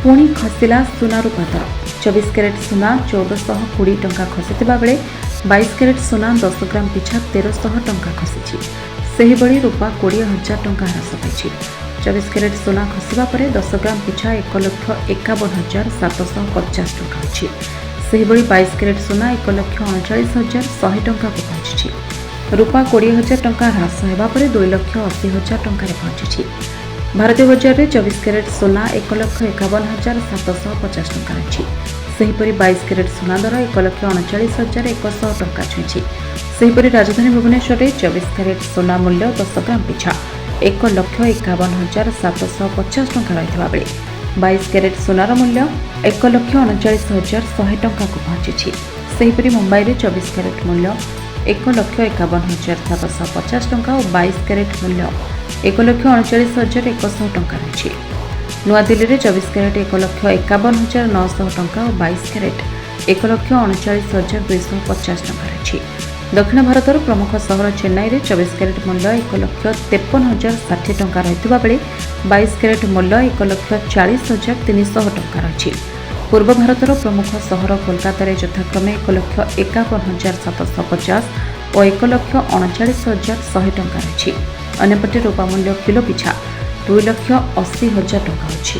पुणी खसला सुना रूपा दर 24 क्यारेट सुना 1420 टंका खसिथिबा बेले 22 क्यारेट सुना 10 ग्राम पिछा 1300 टंका खसिछि। सेहिबळी रूपा 20,000 टंका ह्रास पाइछि। 24 क्यारेट सुना खसिबा परे 10 ग्राम पिछा 1,51,750 टंका होछि। सेहिबळी 22 क्यारेट सुना 1,39,100 टंका को पहुंचिछि। रूपा 20,000 टंका ह्रास हेबा परे 2,80,000 टंका रे पहुंचिछि। भारतीय बजार में 24 क्यारेट सुना 1,51,750 टंका अछि। सेहिपरि 22 क्यारेट सुना दर 1,39,100 टंका छुईछि। सेहिपरि राजधानी भुवनेश्वर में 24 क्यारेट सुना मूल्य 10 ग्राम पिछा 1,51,750 टंका रहितबा बेले 22 क्यारेट सुनार मूल्य 1,39,100 टंका को पहुंचिछि। सेहिपरि मुंबई में 24 क्यारेट मूल्य 1,51,750 टंका और 22 क्यारेट मूल्य 1,39,100 टंका रही। नुआदिल्ली में 24 क्यारेट 1,51,900 टंका और 22 क्यारेट 1,39,250 टंका रही। दक्षिण भारतर प्रमुख सहर चेन्नई में 24 क्यारेट मूल्य 1,53,060 टंका रही बेले 22 क्यारेट मूल्य 1,40,300 टंका रही। पूर्व भारतर प्रमुख सहर कोलकाता में यथाक्रमे 1,51,750 और 1,39,100 टंका रही। अन्यपटे रूपा मूल्य किलो पिछा 2,80,000 टंका अछि।